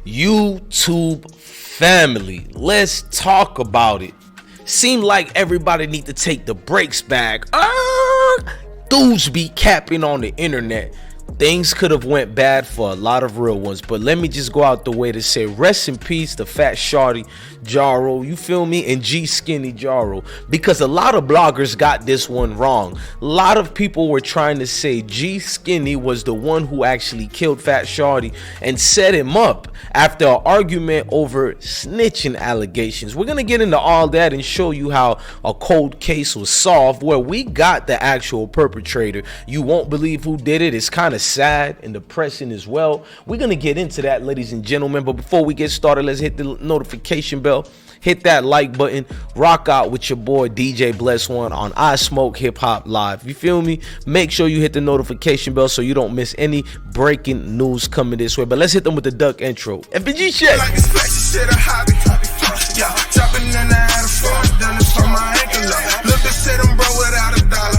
YouTube family, let's talk about it. Seem like everybody need to take the brakes back. Dudes be capping on the internet. Things could have went bad for a lot of real ones, but let me just go out the way to say rest in peace to FatShawty Jaro, you feel me, and G Skinny Jaro, because a lot of bloggers got this one wrong. A lot of people were trying to say G Skinny was the one who actually killed FatShawty and set him up after an argument over snitching allegations. We're gonna get into all that and show you how a cold case was solved where we got the actual perpetrator. You won't believe who did it. It's kind of sad and depressing as well. We're gonna get into that, ladies and gentlemen, but before we get started, let's hit the notification bell, hit that like button, rock out with your boy DJ Bless One on I Smoke Hip Hop Live. You feel me? Make sure you hit the notification bell so you don't miss any breaking news coming this way. But let's hit them with the duck intro. FBG shit. Like it's flashy shit, a hobby. Yeah, dropping in the out of force, done it from my ankle up. Look at shit, I'm bro without a dollar.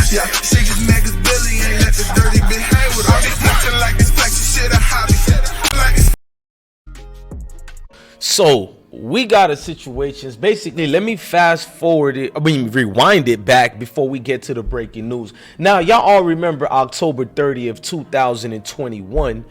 Yeah, she just make us Billy, ain't let the dirty bitch hang with her. All these flexing like it's flashy shit, a hobby. Like it's So we got a situation. Basically, let me fast forward it, rewind it back before we get to the breaking news. Now, y'all all remember October 30th, 2021.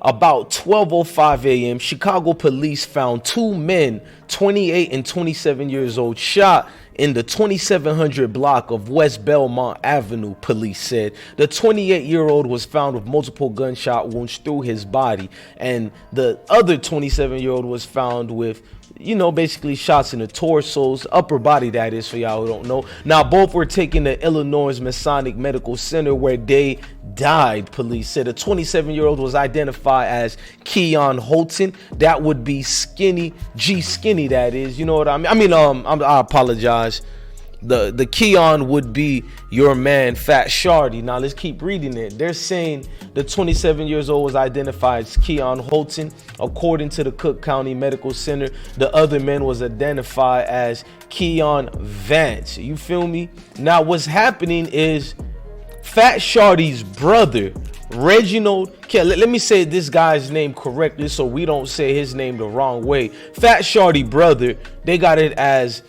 About 12:05 a.m., Chicago police found two men, 28 and 27 years old, shot in the 2700 block of West Belmont Avenue, police said. The 28-year-old was found with multiple gunshot wounds through his body, and the other 27-year-old was found with, you know, basically shots in the torsos, upper body, that is, for y'all who don't know. Now, both were taken to Illinois Masonic Medical Center where they died, police said. The 27-year-old was identified as Keon Holton. That would be Skinny, G Skinny, that is, you know what I mean? I apologize. The Keon would be your man FatShawty. Now let's keep reading it. They're saying the 27 years old was identified as Keon Holton. According to the Cook County Medical Center, the other man was identified as Keon Vance. You feel me? Now what's happening is FatShawty's brother, Reginald, let me say this guy's name correctly so we don't say his name the wrong way. FatShawty brother, they got it as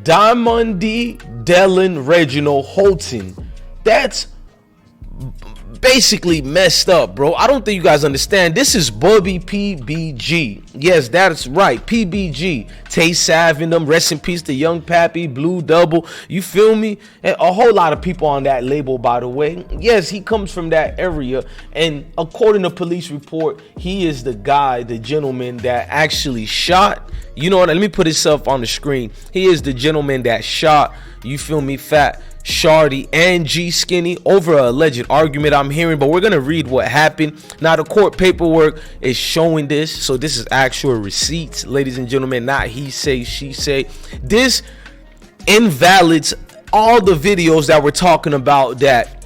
Diamondi Dellen Reginald Holton. That's basically messed up, bro. I don't think you guys understand. This is Bubbie PBG. Yes, that's right, PBG. Tay Sav in them. Rest in peace to Young Pappy, Blue Double. You feel me? And a whole lot of people on that label, by the way. Yes, he comes from that area, and according to police report, he is the guy, the gentleman that actually shot. You know what? Let me put himself on the screen. He is the gentleman that shot, you feel me, FatShawty and G Skinny over an alleged argument I'm hearing, but we're gonna read what happened. Now the court paperwork is showing this, so this is actual receipts, ladies and gentlemen, not he say, she say. This invalidates all the videos that we're talking about that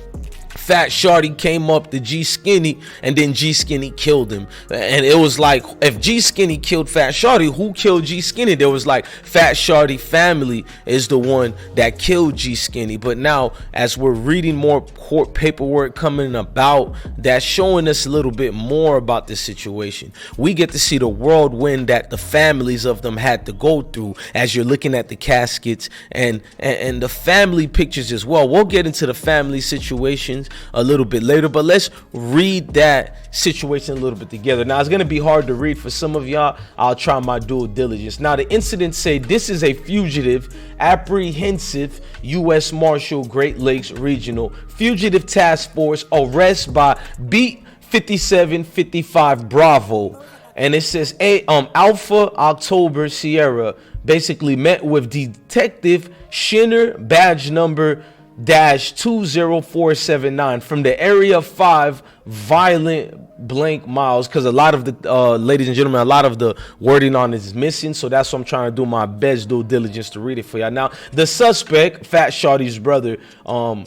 FatShawty came up to G Skinny and then G Skinny killed him. And it was like, if G Skinny killed FatShawty, who killed G Skinny? There was like, FatShawty family is the one that killed G Skinny. But now, as we're reading more court paperwork coming about, that's showing us a little bit more about this situation. We get to see the whirlwind that the families of them had to go through as you're looking at the caskets and the family pictures as well. We'll get into the family situations a little bit later, but let's read that situation a little bit together. Now it's going to be hard to read for some of y'all. I'll try my due diligence. Now the incident say this is a fugitive apprehensive U.S. Marshal Great Lakes Regional Fugitive Task Force arrest by Beat 5755 Bravo, and it says Alpha October Sierra basically met with Detective Shinner, badge number -20479 from the area 5 violent blank miles, because a lot of the ladies and gentlemen, a lot of the wording on it is missing, so that's what I'm trying to do my best due diligence to read it for y'all. Now the suspect, FatShawty's brother, how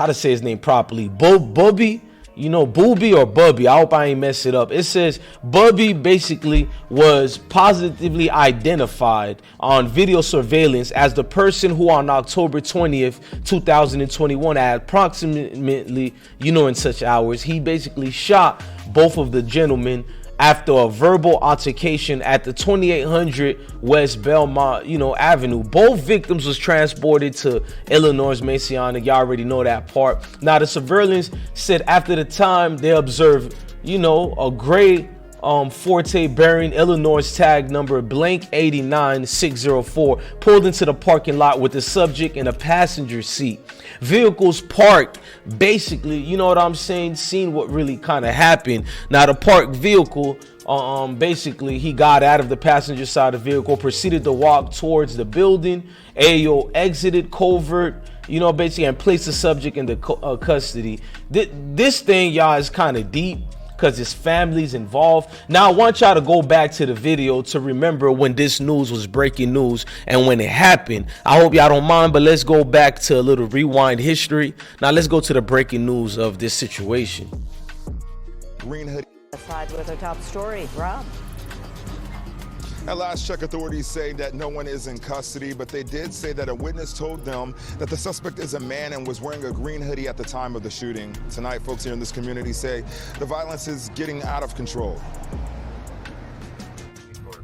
to say his name properly, Bubbie, you know, Boobie or Bubbie, I hope I ain't mess it up. It says Bubbie basically was positively identified on video surveillance as the person who on October 20th 2021 at approximately, you know, in such hours, he basically shot both of the gentlemen after a verbal altercation at the 2800 West Belmont, Avenue. Both victims was transported to Illinois Messianic. Y'all already know that part. Now, the surveillance said after the time they observed, a gray Forte bearing Illinois tag number blank 89604 pulled into the parking lot with the subject in a passenger seat. Vehicles parked, basically, seen what really kind of happened. Now, the parked vehicle, basically, he got out of the passenger side of the vehicle, proceeded to walk towards the building. Ayo exited covert, basically, and placed the subject in the custody. This thing, y'all, is kind of deep, because his family's involved. Now, I want y'all to go back to the video to remember when this news was breaking news and when it happened. I hope y'all don't mind, but let's go back to a little rewind history. Now, let's go to the breaking news of this situation. Green hoodie. Aside with our top story, Rob. At last check, authorities say that no one is in custody, but they did say that a witness told them that the suspect is a man and was wearing a green hoodie at the time of the shooting. Tonight, folks here in this community say the violence is getting out of control.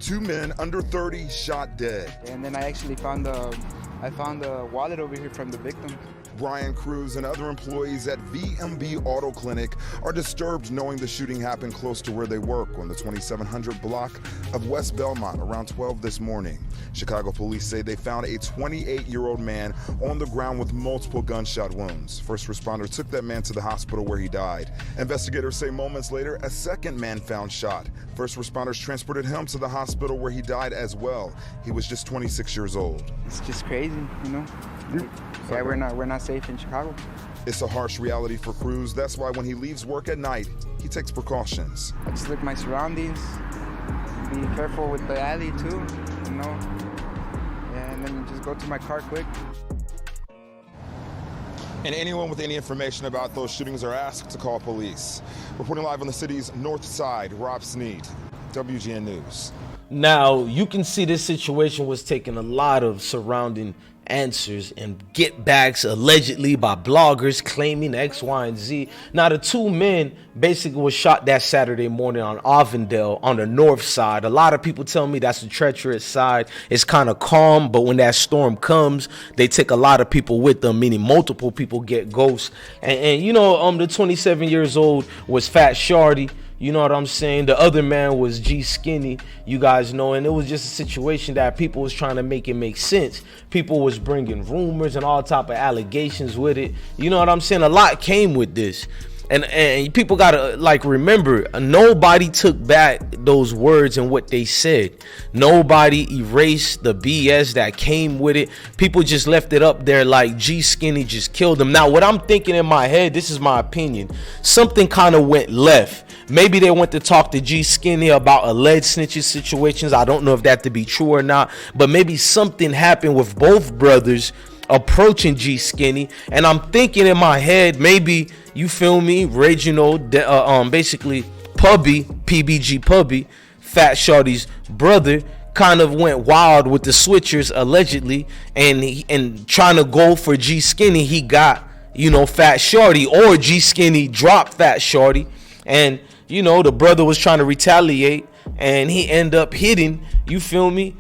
2 men under 30 shot dead. And then I actually found the wallet over here from the victim. Brian Cruz and other employees at VMB Auto Clinic are disturbed knowing the shooting happened close to where they work on the 2700 block of West Belmont around 12 this morning. Chicago police say they found a 28-year-old man on the ground with multiple gunshot wounds. First responders took that man to the hospital where he died. Investigators say moments later, a second man found shot. First responders transported him to the hospital where he died as well. He was just 26 years old. It's just crazy, Yeah, we're not safe in Chicago. It's a harsh reality for Cruz. That's why when he leaves work at night, he takes precautions. I just look at my surroundings, be careful with the alley too, Yeah, and then just go to my car quick. And anyone with any information about those shootings are asked to call police. Reporting live on the city's north side, Rob Sneed, WGN News. Now, you can see this situation was taking a lot of surrounding answers and get backs allegedly by bloggers claiming X, Y, and Z. Now, the 2 men basically was shot that Saturday morning on Avondale on the north side. A lot of people tell me that's the treacherous side. It's kind of calm, but when that storm comes, they take a lot of people with them, meaning multiple people get ghosts. And the 27 years old was FatShawty. You know what I'm saying? The other man was G Skinny, you guys know, and it was just a situation that people was trying to make it make sense. People was bringing rumors and all type of allegations with it. You know what I'm saying? A lot came with this. And people gotta remember, nobody took back those words and what they said. Nobody erased the BS that came with it. People just left it up there like G Skinny just killed him. Now, what I'm thinking in my head, this is my opinion, something kind of went left. Maybe they went to talk to G Skinny about alleged snitches situations. I don't know if that to be true or not, but maybe something happened with both brothers approaching G Skinny, and I'm thinking in my head, maybe, you feel me, Reginald, basically Bubbie, PBG Bubbie, FatShawty's brother, kind of went wild with the switchers allegedly, and trying to go for G Skinny, he got FatShawty, or G Skinny dropped FatShawty, and the brother was trying to retaliate, and he ended up hitting, you feel me,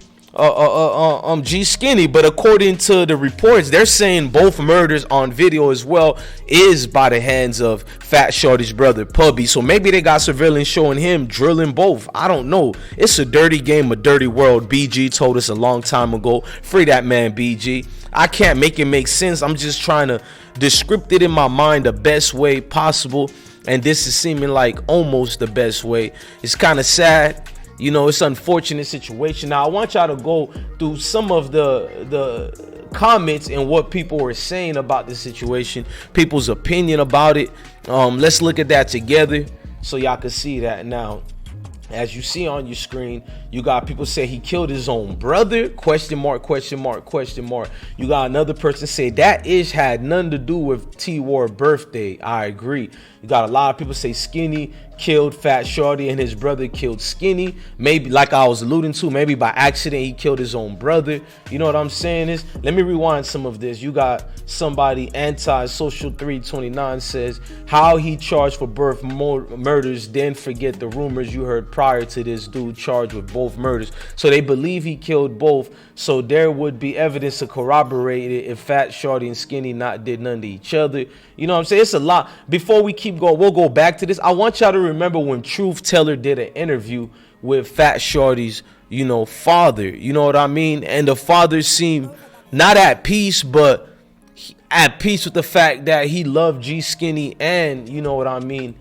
G Skinny. But according to the reports, they're saying both murders on video as well is by the hands of FatShawty's brother Bubbie. So maybe they got surveillance showing him drilling both. I don't know. It's a dirty game, a dirty world. BG told us a long time ago. Free that man, BG. I can't make it make sense. I'm just trying to descript it in my mind the best way possible, and this is seeming like almost the best way. It's kind of sad. It's an unfortunate situation. Now, I want y'all to go through some of the comments and what people were saying about this situation, people's opinion about it. Let's look at that together so y'all can see that. Now, as you see on your screen, you got people say he killed his own brother, question mark, question mark, question mark. You got another person say that ish had nothing to do with T-War birthday. I agree. You got a lot of people say Skinny killed FatShawty and his brother killed Skinny. Maybe, like I was alluding to, maybe by accident he killed his own brother. You know what I'm saying is, let me rewind some of this. You got somebody, anti-social 329 says, how he charged for both murders, then forget the rumors you heard prior to this dude charged with both murders. So they believe he killed both, so there would be evidence to corroborate it if FatShawty and Skinny not did none to each other. You know what I'm saying? It's a lot. Before we keep going, we'll go back to this. I want y'all to remember when Truth Teller did an interview with FatShawty's, you know, father. You know what I mean? And the father seemed not at peace, but at peace with the fact that he loved G Skinny, and you know what I mean.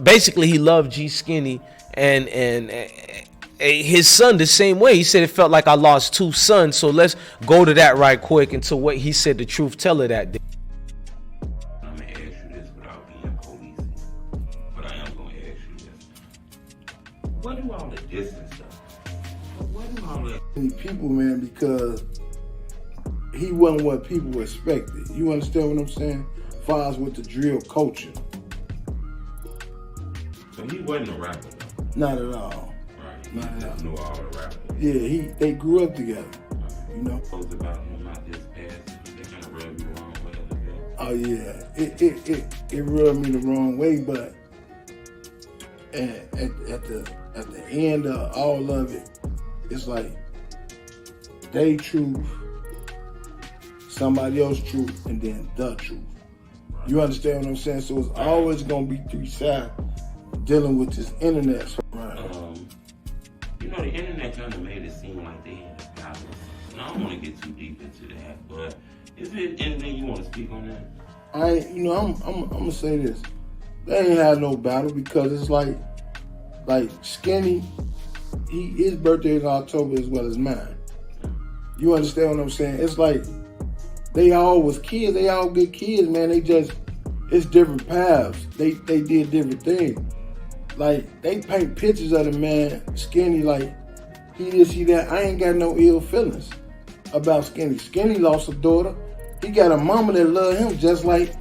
Basically, he loved G Skinny and his son the same way. He said it felt like I lost two sons. So let's go to that right quick into what he said to Truth Teller that day. I'm gonna ask you this without being police, but I am gonna ask you this. What do all the distance stuff? What do all the people, man, because he wasn't what people expected. You understand what I'm saying? As far as with the drill culture. So he wasn't a rapper though? Not at all. Right. Not at all. Knew all the rappers. Yeah, they grew up together. You know? Post about him out this past, they kind of rubbed you the wrong way a little bit. Oh yeah, it rubbed me the wrong way, but at the end of all of it, it's like they truth, somebody else truth, and then the truth. You understand what I'm saying? So it's always gonna be three sides dealing with this internet. Right. You know, the internet kind of made it seem like they had a battle. And I don't want to get too deep into that, but is there anything you want to speak on that? I'm gonna say this. They ain't had no battle because it's like Skinny, his birthday is October as well as mine. You understand what I'm saying? It's like they all was kids. They all good kids, man. It's different paths. They did different things. Like, they paint pictures of the man, Skinny, like, he did see that. I ain't got no ill feelings about Skinny. Skinny lost a daughter. He got a mama that love him just like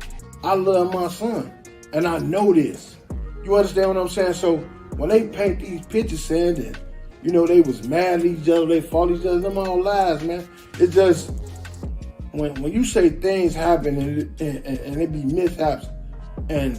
I love my son. And I know this. You understand what I'm saying? So when they paint these pictures saying that, you know, they was mad at each other, they fought each other, them all lies, man. It's just, when you say things happen and it be mishaps and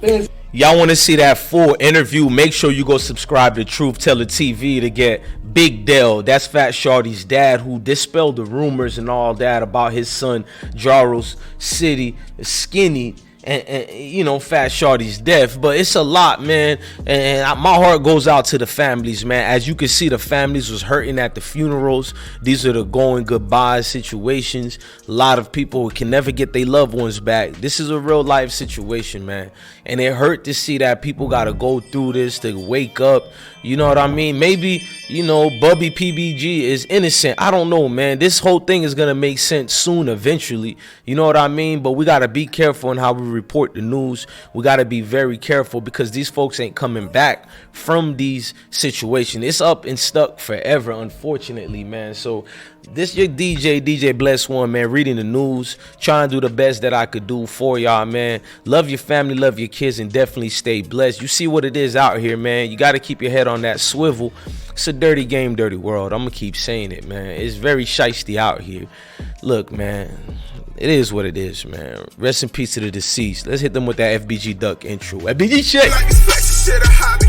things. Y'all want to see that full interview? Make sure you go subscribe to Truth Teller TV to get Big Dell. That's FatShawty's dad, who dispelled the rumors and all that about his son Jaros City Skinny and you know, FatShawty's death. But it's a lot, man, and my heart goes out to the families, man. As you can see, the families was hurting at the funerals. These are the going goodbye situations. A lot of people can never get their loved ones back. This is a real life situation, man, and it hurt to see that people got to go through this to wake up. You know what I mean? Maybe, you know, Bubbie PBG is innocent. I don't know, man. This whole thing is gonna make sense soon, eventually. You know what I mean? But we gotta be careful in how we report the news. We gotta be very careful because these folks ain't coming back from these situations. It's up and stuck forever, unfortunately, man. So this your DJ Bless One, man, reading the news, trying to do the best that I could do for y'all, man. Love your family, love your kids, and definitely stay blessed. You see what it is out here, man. You got to keep your head on that swivel. It's a dirty game, dirty world. I'm going to keep saying it, man. It's very shiesty out here. Look, man, it is what it is, man. Rest in peace to the deceased. Let's hit them with that FBG Duck intro. FBG shit. Like it's shit a hobby.